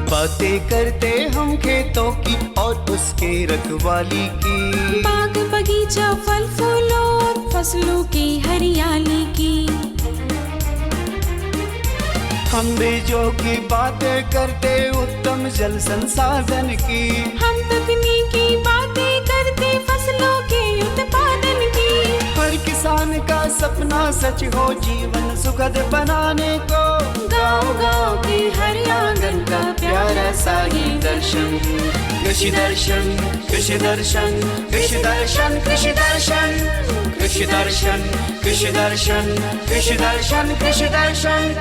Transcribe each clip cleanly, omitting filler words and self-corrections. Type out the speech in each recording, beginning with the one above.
बातें करते हम खेतों की और उसके रखवाली की, बाग बगीचा फल फूलों और फसलों की हरियाली की। हम बीजों की बातें करते उत्तम जल संसाधन की, हम तकनीकी बातें करते फसलों के उत्पादन की। हर किसान का सपना सच हो जीवन सुखद बनाने को, गाँव-गाँव के हर आंगन का प्यारा सा ही दर्शन। कृषि दर्शन, कृषि दर्शन, कृषि दर्शन, कृषि दर्शन, कृषि दर्शन, कृषि दर्शन, कृषि दर्शन, कृषि दर्शन।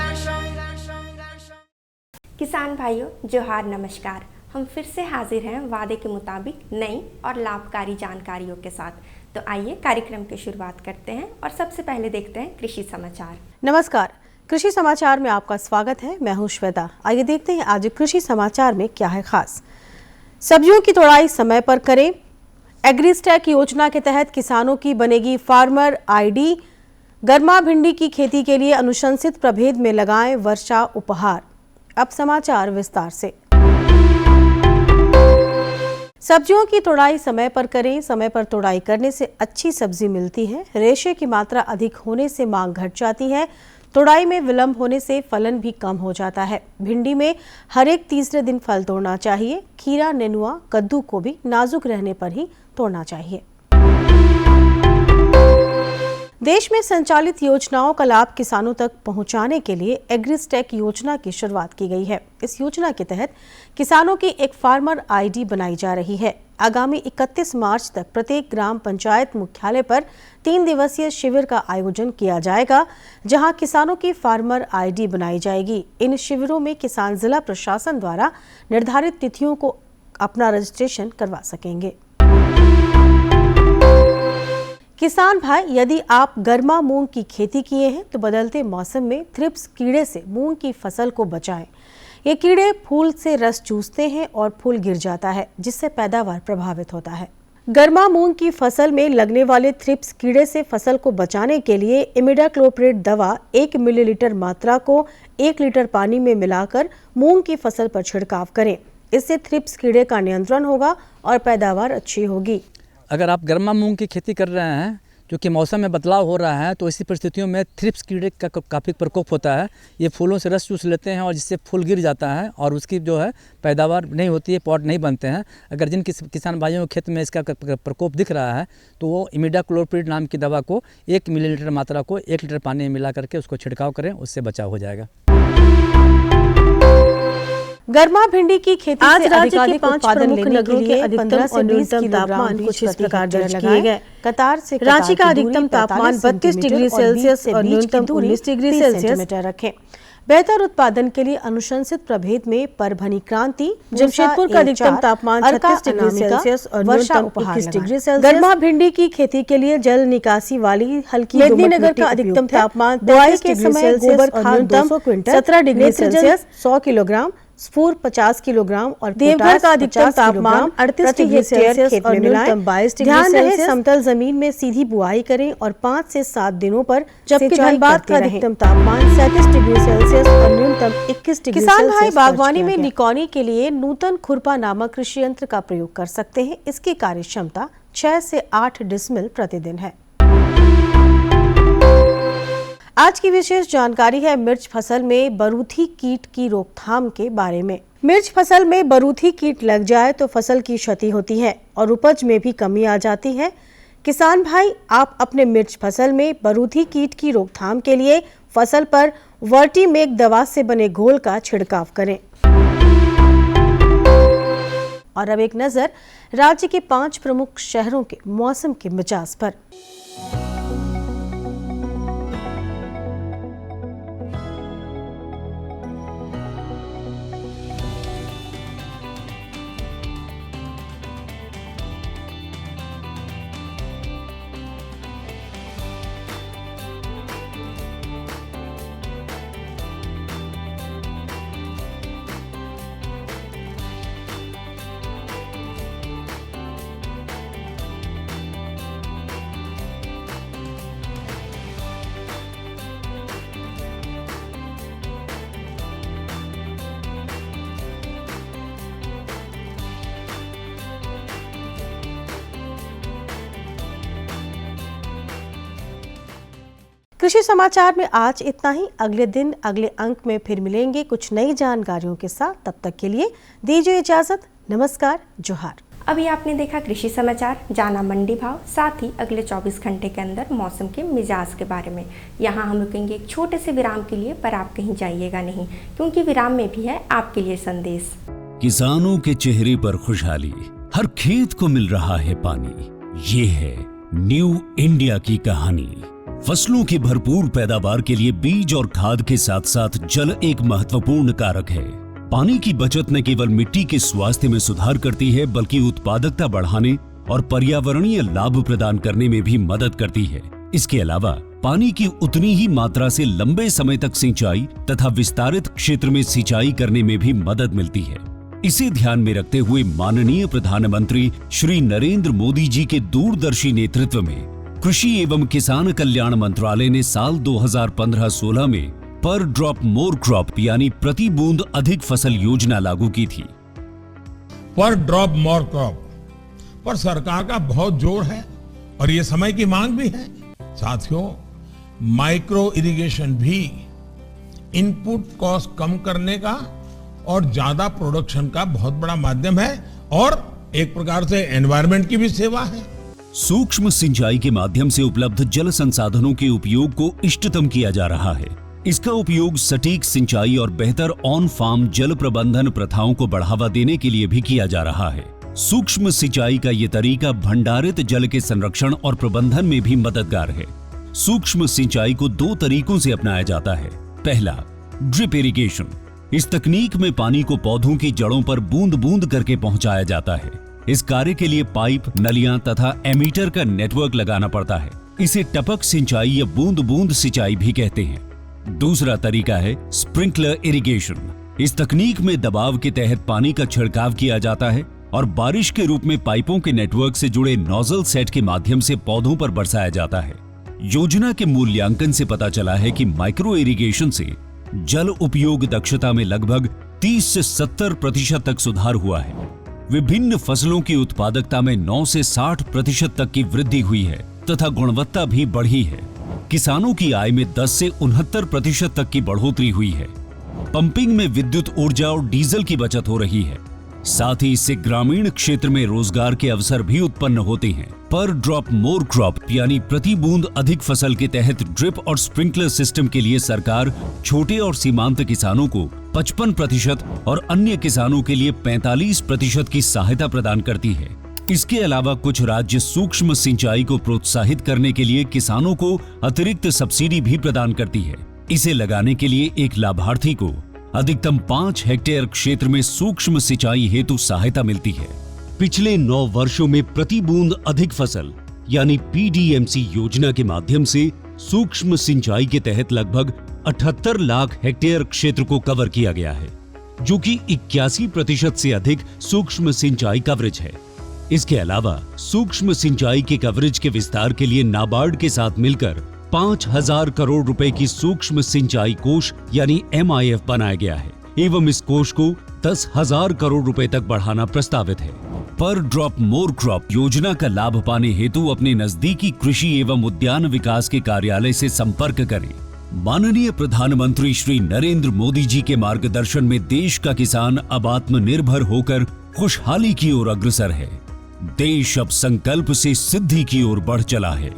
किसान भाइयों जोहार, नमस्कार। हम फिर से हाजिर हैं वादे के मुताबिक नई और लाभकारी जानकारियों के साथ। तो आइए कार्यक्रम की शुरुआत करते हैं और सबसे पहले देखते हैं कृषि समाचार। नमस्कार, कृषि समाचार में आपका स्वागत है। मैं हूं श्वेता। आइए देखते हैं आज कृषि समाचार में क्या है खास। सब्जियों की तोड़ाई समय पर करें। एग्रीस्टैक योजना के तहत किसानों की बनेगी फार्मर आईडी। गर्मा भिंडी की खेती के लिए अनुशंसित प्रभेद में लगाएं वर्षा उपहार। अब समाचार विस्तार से। सब्जियों की तोड़ाई समय पर करें। समय पर तोड़ाई करने से अच्छी सब्जी मिलती है। रेशे की मात्रा अधिक होने से मांग घट जाती है। तोड़ाई में विलंब होने से फलन भी कम हो जाता है। भिंडी में हर एक तीसरे दिन फल तोड़ना चाहिए। खीरा, नेनुआ, कद्दू को भी नाजुक रहने पर ही तोड़ना चाहिए। देश में संचालित योजनाओं का लाभ किसानों तक पहुंचाने के लिए एग्रीस्टैक योजना की शुरुआत की गई है। इस योजना के तहत किसानों की एक फार्मर आईडी बनाई जा रही है। आगामी 31 मार्च तक प्रत्येक ग्राम पंचायत मुख्यालय पर 3 दिवसीय शिविर का आयोजन किया जाएगा, जहां किसानों की फार्मर आईडी बनाई जाएगी। इन शिविरों में किसान जिला प्रशासन द्वारा निर्धारित तिथियों को अपना रजिस्ट्रेशन करवा सकेंगे। किसान भाई, यदि आप गर्मा मूंग की खेती किए हैं तो बदलते मौसम में थ्रिप्स कीड़े से मूंग की फसल को बचाएं। ये कीड़े फूल से रस चूसते हैं और फूल गिर जाता है, जिससे पैदावार प्रभावित होता है। गर्मा मूंग की फसल में लगने वाले थ्रिप्स कीड़े से फसल को बचाने के लिए इमिडाक्लोप्रिड दवा 1 मिलीलीटर मात्रा को 1 लीटर पानी में मिलाकर मूंग की फसल पर छिड़काव करें। इससे थ्रिप्स कीड़े का नियंत्रण होगा और पैदावार अच्छी होगी। अगर आप गर्मा मूंग की खेती कर रहे हैं, क्योंकि मौसम में बदलाव हो रहा है, तो ऐसी परिस्थितियों में थ्रिप्स कीड़े का काफ़ी प्रकोप होता है। ये फूलों से रस चूस लेते हैं और जिससे फूल गिर जाता है और उसकी जो है पैदावार नहीं होती है, पॉट नहीं बनते हैं। अगर जिन किसान भाइयों के खेत में इसका प्रकोप दिख रहा है तो वो इमिडाक्लोप्रिड नाम की दवा को 1 मिलीलीटर मात्रा को 1 लीटर पानी में मिला करके उसको छिड़काव करें, उससे बचाव हो जाएगा। गर्मा भिंडी की खेती आज से राज्य के 5 प्रमुख नगरों के अधिकतम और न्यूनतम तापमान कुछ इस प्रकार दर्ज किए गए। कतार से रांची का अधिकतम तापमान 32 डिग्री सेल्सियस और न्यूनतम 19 डिग्री सेल्सियस रखें। बेहतर उत्पादन के लिए अनुशंसित प्रभेद में परभनी क्रांति, जमशेदपुर का अधिकतम तापमान 36 डिग्री सेल्सियस और न्यूनतम 21 डिग्री सेल्सियस। गर्मा भिंडी की खेती के लिए जल निकासी वाली हल्की मेदिनीनगर का अधिकतम तापमान 22 डिग्री सेल्सियस और न्यूनतम 17 डिग्री सेल्सियस 100 किलोग्राम, स्फूर 50 किलोग्राम और देवघर का अधिकतम तापमान 38 डिग्री सेल्सियस और न्यूनतम 22 डिग्री सेल्सियस। समतल जमीन में सीधी बुआई करें और 5 से 7 दिनों पर, जबकि धनबाद का अधिकतम तापमान 37 डिग्री सेल्सियस और न्यूनतम 21 डिग्री सेल्सियस। किसान भाई बागवानी में निकौनी के लिए नूतन खुरपा नामक कृषि यंत्र का प्रयोग कर सकते हैं। इसकी कार्य क्षमता 6 से 8 डिसमिल प्रतिदिन है। आज की विशेष जानकारी है मिर्च फसल में बरूथी कीट की रोकथाम के बारे में। मिर्च फसल में बरूथी कीट लग जाए तो फसल की क्षति होती है और उपज में भी कमी आ जाती है। किसान भाई, आप अपने मिर्च फसल में बरूथी कीट की रोकथाम के लिए फसल पर वर्टीमेक दवा से बने घोल का छिड़काव करें। और अब एक नजर राज्य के 5 प्रमुख शहरों के मौसम के मिजाज पर। कृषि समाचार में आज इतना ही। अगले दिन अगले अंक में फिर मिलेंगे कुछ नई जानकारियों के साथ। तब तक के लिए दीजिए इजाजत। नमस्कार, जोहार। अभी आपने देखा कृषि समाचार, जाना मंडी भाव, साथ ही अगले 24 घंटे के अंदर मौसम के मिजाज के बारे में। यहाँ हम रुकेंगे एक छोटे से विराम के लिए, पर आप कहीं जाइएगा नहीं, क्योंकि विराम में भी है आपके लिए संदेश। किसानों के चेहरे पर खुशहाली, हर खेत को मिल रहा है पानी। ये है न्यू इंडिया की कहानी। फसलों की भरपूर पैदावार के लिए बीज और खाद के साथ साथ जल एक महत्वपूर्ण कारक है। पानी की बचत न केवल मिट्टी के स्वास्थ्य में सुधार करती है, बल्कि उत्पादकता बढ़ाने और पर्यावरणीय लाभ प्रदान करने में भी मदद करती है। इसके अलावा पानी की उतनी ही मात्रा से लंबे समय तक सिंचाई तथा विस्तारित क्षेत्र में सिंचाई करने में भी मदद मिलती है। इसे ध्यान में रखते हुए माननीय प्रधानमंत्री श्री नरेंद्र मोदी जी के दूरदर्शी नेतृत्व में कृषि एवं किसान कल्याण मंत्रालय ने साल 2015-16 में पर ड्रॉप मोर क्रॉप यानी प्रति बूंद अधिक फसल योजना लागू की थी। पर ड्रॉप मोर क्रॉप पर सरकार का बहुत जोर है और ये समय की मांग भी है। साथियों, माइक्रो इरिगेशन भी इनपुट कॉस्ट कम करने का और ज्यादा प्रोडक्शन का बहुत बड़ा माध्यम है और एक प्रकार से एनवायरनमेंट की भी सेवा है। सूक्ष्म सिंचाई के माध्यम से उपलब्ध जल संसाधनों के उपयोग को इष्टतम किया जा रहा है। इसका उपयोग सटीक सिंचाई और बेहतर ऑन फार्म जल प्रबंधन प्रथाओं को बढ़ावा देने के लिए भी किया जा रहा है। सूक्ष्म सिंचाई का ये तरीका भंडारित जल के संरक्षण और प्रबंधन में भी मददगार है। सूक्ष्म सिंचाई को 2 तरीकों से अपनाया जाता है। पहला, ड्रिप इरिगेशन। इस तकनीक में पानी को पौधों की जड़ों पर बूंद बूंद करके पहुंचाया जाता है। इस कार्य के लिए पाइप, नलियां तथा एमीटर का नेटवर्क लगाना पड़ता है। इसे टपक सिंचाई या बूंद बूंद सिंचाई भी कहते हैं। दूसरा तरीका है स्प्रिंकलर इरिगेशन। इस तकनीक में दबाव के तहत पानी का छिड़काव किया जाता है और बारिश के रूप में पाइपों के नेटवर्क से जुड़े नोजल सेट के माध्यम से पौधों पर बरसाया जाता है। योजना के मूल्यांकन से पता चला है कि माइक्रो इरिगेशन से जल उपयोग दक्षता में लगभग 30 से 70% तक सुधार हुआ है। विभिन्न फसलों की उत्पादकता में 9 से 60% तक की वृद्धि हुई है तथा गुणवत्ता भी बढ़ी है। किसानों की आय में 10 से 69% तक की बढ़ोतरी हुई है। पंपिंग में विद्युत ऊर्जा और डीजल की बचत हो रही है। साथ ही इससे ग्रामीण क्षेत्र में रोजगार के अवसर भी उत्पन्न होते हैं। पर ड्रॉप मोर क्रॉप यानी प्रति बूंद अधिक फसल के तहत ड्रिप और स्प्रिंकलर सिस्टम के लिए सरकार छोटे और सीमांत किसानों को 55% और अन्य किसानों के लिए 45% की सहायता प्रदान करती है। इसके अलावा कुछ राज्य सूक्ष्म सिंचाई को प्रोत्साहित करने के लिए किसानों को अतिरिक्त सब्सिडी भी प्रदान करती है। इसे लगाने के लिए एक लाभार्थी को अधिकतम 5 हेक्टेयर क्षेत्र में सूक्ष्म सिंचाई हेतु सहायता मिलती है। पिछले 9 वर्षों में प्रति बूंद अधिक फसल यानी PDMC योजना के माध्यम से सूक्ष्म सिंचाई के तहत लगभग 78 लाख हेक्टेयर क्षेत्र को कवर किया गया है, जो कि 81% से अधिक सूक्ष्म सिंचाई कवरेज है। इसके अलावा सूक्ष्म सिंचाई के कवरेज के विस्तार के लिए नाबार्ड के साथ मिलकर 5,000 करोड़ रुपए की सूक्ष्म सिंचाई कोष यानी MIF बनाया गया है एवं इस कोष को 10,000 करोड़ रुपए तक बढ़ाना प्रस्तावित है। पर ड्रॉप मोर क्रॉप योजना का लाभ पाने हेतु अपने नजदीकी कृषि एवं उद्यान विकास के कार्यालय से संपर्क करें। माननीय प्रधानमंत्री श्री नरेंद्र मोदी जी के मार्गदर्शन में देश का किसान अब आत्मनिर्भर होकर खुशहाली की ओर अग्रसर है। देश अब संकल्प से सिद्धि की ओर बढ़ चला है।